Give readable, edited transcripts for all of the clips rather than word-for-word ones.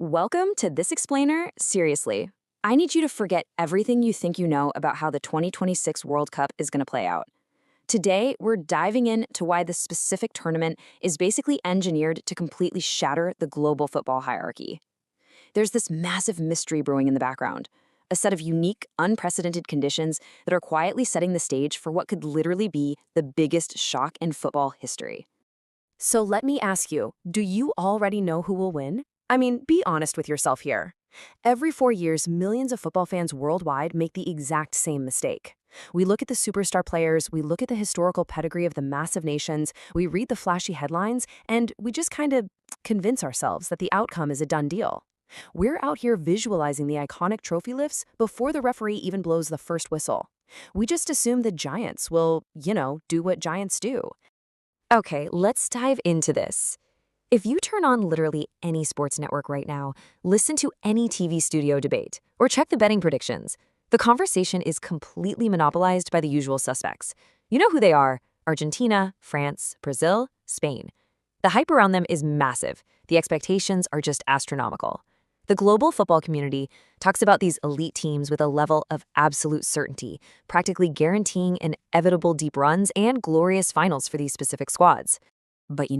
Welcome to This Explainer. Seriously, I need you to forget everything you think you know about how the 2026 World Cup is going to play out. Today, we're diving into why this specific tournament is basically engineered to completely shatter the global football hierarchy. There's this massive mystery brewing in the background, a set of unique, unprecedented conditions that are quietly setting the stage for what could literally be the biggest shock in football history. So let me ask you, do you already know who will win? I mean, be honest with yourself here. Every 4 years, millions of football fans worldwide make the exact same mistake. We look at the superstar players, we look at the historical pedigree of the massive nations, we read the flashy headlines, and we just kind of convince ourselves that the outcome is a done deal. We're out here visualizing the iconic trophy lifts before the referee even blows the first whistle. We just assume the Giants will, do what Giants do. Okay, let's dive into this. If you turn on literally any sports network right now, listen to any TV studio debate, or check the betting predictions, the conversation is completely monopolized by the usual suspects. You know who they are: Argentina, France, Brazil, Spain. The hype around them is massive. The expectations are just astronomical. The global football community talks about these elite teams with a level of absolute certainty, practically guaranteeing inevitable deep runs and glorious finals for these specific squads. But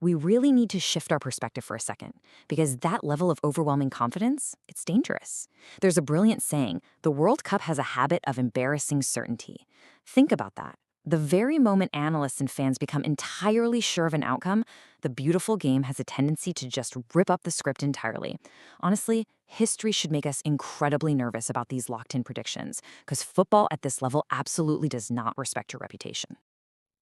we really need to shift our perspective for a second, because that level of overwhelming confidence, it's dangerous. There's a brilliant saying: the World Cup has a habit of embarrassing certainty. Think about that. The very moment analysts and fans become entirely sure of an outcome, the beautiful game has a tendency to just rip up the script entirely. Honestly, history should make us incredibly nervous about these locked-in predictions, because football at this level absolutely does not respect your reputation.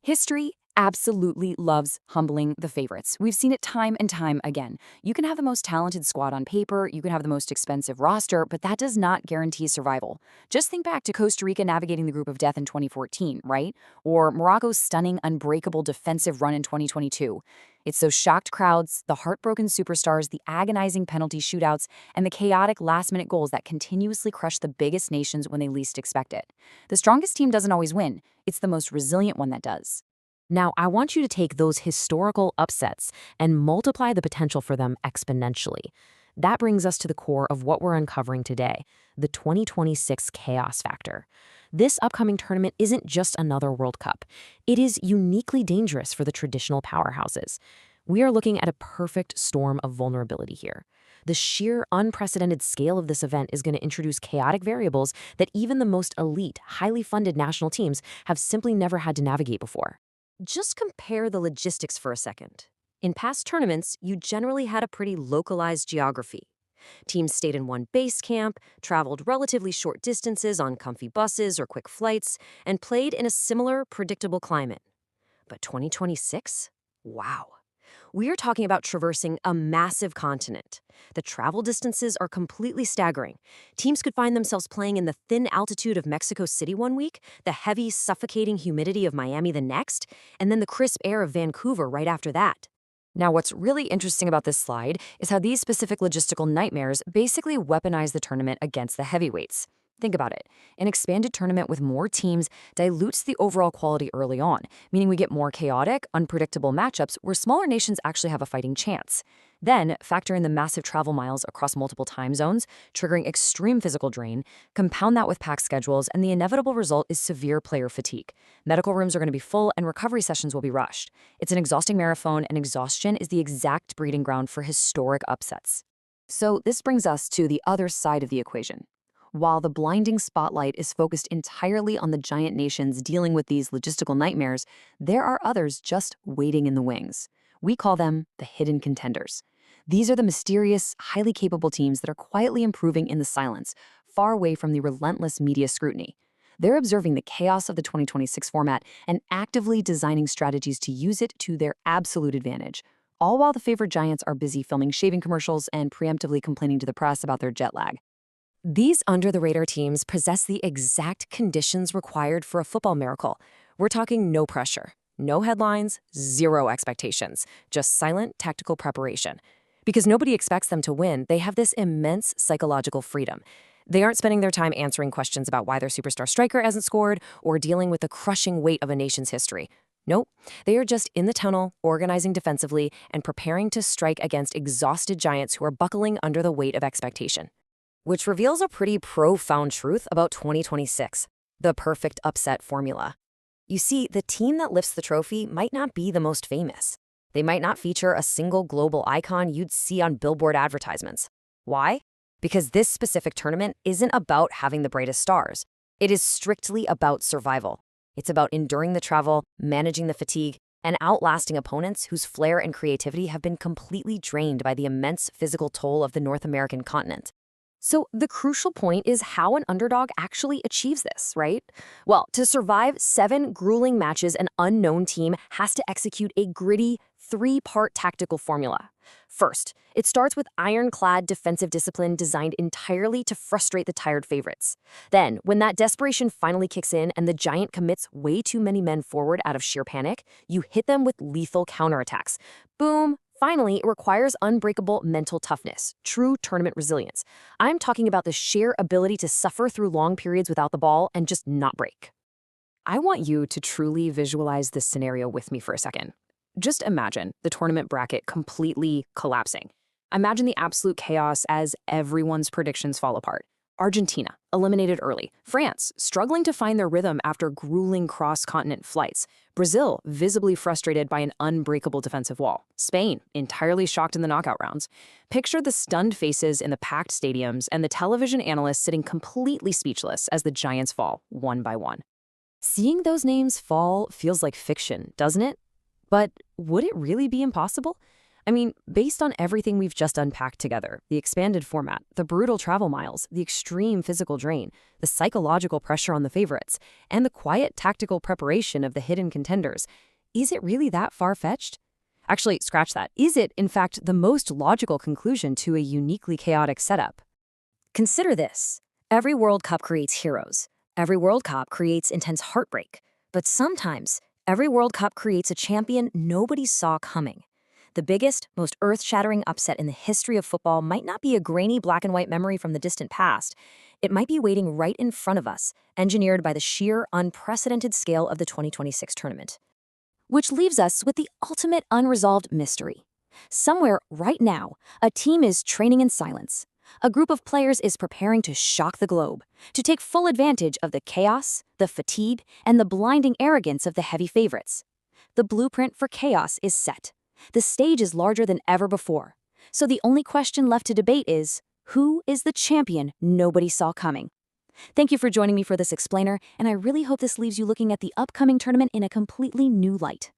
History absolutely loves humbling the favorites. We've seen it time and time again. You can have the most talented squad on paper, you can have the most expensive roster, but that does not guarantee survival. Just think back to Costa Rica navigating the group of death in 2014, right? Or Morocco's stunning, unbreakable defensive run in 2022. It's those shocked crowds, the heartbroken superstars, the agonizing penalty shootouts, and the chaotic last-minute goals that continuously crush the biggest nations when they least expect it. The strongest team doesn't always win. It's the most resilient one that does. Now, I want you to take those historical upsets and multiply the potential for them exponentially. That brings us to the core of what we're uncovering today: the 2026 chaos factor. This upcoming tournament isn't just another World Cup. It is uniquely dangerous for the traditional powerhouses. We are looking at a perfect storm of vulnerability here. The sheer unprecedented scale of this event is going to introduce chaotic variables that even the most elite, highly funded national teams have simply never had to navigate before. Just compare the logistics for a second. In past tournaments, you generally had a pretty localized geography. Teams stayed in one base camp, traveled relatively short distances on comfy buses or quick flights, and played in a similar, predictable climate. But 2026? Wow. We are talking about traversing a massive continent. The travel distances are completely staggering. Teams could find themselves playing in the thin altitude of Mexico City one week, the heavy, suffocating humidity of Miami the next, and then the crisp air of Vancouver right after that. Now, what's really interesting about this slide is how these specific logistical nightmares basically weaponize the tournament against the heavyweights. Think about it. An expanded tournament with more teams dilutes the overall quality early on, meaning we get more chaotic, unpredictable matchups where smaller nations actually have a fighting chance. Then, factor in the massive travel miles across multiple time zones, triggering extreme physical drain, compound that with packed schedules, and the inevitable result is severe player fatigue. Medical rooms are going to be full, and recovery sessions will be rushed. It's an exhausting marathon, and exhaustion is the exact breeding ground for historic upsets. So this brings us to the other side of the equation. While the blinding spotlight is focused entirely on the giant nations dealing with these logistical nightmares, there are others just waiting in the wings. We call them the hidden contenders. These are the mysterious, highly capable teams that are quietly improving in the silence, far away from the relentless media scrutiny. They're observing the chaos of the 2026 format and actively designing strategies to use it to their absolute advantage, all while the favored giants are busy filming shaving commercials and preemptively complaining to the press about their jet lag. These under-the-radar teams possess the exact conditions required for a football miracle. We're talking no pressure, no headlines, zero expectations, just silent tactical preparation. Because nobody expects them to win, they have this immense psychological freedom. They aren't spending their time answering questions about why their superstar striker hasn't scored or dealing with the crushing weight of a nation's history. Nope, they are just in the tunnel, organizing defensively, and preparing to strike against exhausted giants who are buckling under the weight of expectation. Which reveals a pretty profound truth about 2026, the perfect upset formula. You see, the team that lifts the trophy might not be the most famous. They might not feature a single global icon you'd see on billboard advertisements. Why? Because this specific tournament isn't about having the brightest stars. It is strictly about survival. It's about enduring the travel, managing the fatigue, and outlasting opponents whose flair and creativity have been completely drained by the immense physical toll of the North American continent. So the crucial point is how an underdog actually achieves this, right? Well, to survive 7 grueling matches, an unknown team has to execute a gritty, 3-part tactical formula. First, it starts with ironclad defensive discipline designed entirely to frustrate the tired favorites. Then, when that desperation finally kicks in and the giant commits way too many men forward out of sheer panic, you hit them with lethal counterattacks. Boom! Finally, it requires unbreakable mental toughness, true tournament resilience. I'm talking about the sheer ability to suffer through long periods without the ball and just not break. I want you to truly visualize this scenario with me for a second. Just imagine the tournament bracket completely collapsing. Imagine the absolute chaos as everyone's predictions fall apart. Argentina, eliminated early. France, struggling to find their rhythm after grueling cross-continent flights. Brazil, visibly frustrated by an unbreakable defensive wall. Spain, entirely shocked in the knockout rounds. Picture the stunned faces in the packed stadiums and the television analysts sitting completely speechless as the giants fall, one by one. Seeing those names fall feels like fiction, doesn't it? But would it really be impossible? I mean, based on everything we've just unpacked together, the expanded format, the brutal travel miles, the extreme physical drain, the psychological pressure on the favorites, and the quiet tactical preparation of the hidden contenders, is it really that far-fetched? Actually, scratch that. Is it, in fact, the most logical conclusion to a uniquely chaotic setup? Consider this. Every World Cup creates heroes. Every World Cup creates intense heartbreak. But sometimes, every World Cup creates a champion nobody saw coming. The biggest, most earth-shattering upset in the history of football might not be a grainy black-and-white memory from the distant past. It might be waiting right in front of us, engineered by the sheer, unprecedented scale of the 2026 tournament. Which leaves us with the ultimate unresolved mystery. Somewhere right now, a team is training in silence. A group of players is preparing to shock the globe, to take full advantage of the chaos, the fatigue, and the blinding arrogance of the heavy favorites. The blueprint for chaos is set. The stage is larger than ever before. So the only question left to debate is, who is the champion nobody saw coming? Thank you for joining me for this explainer, and I really hope this leaves you looking at the upcoming tournament in a completely new light.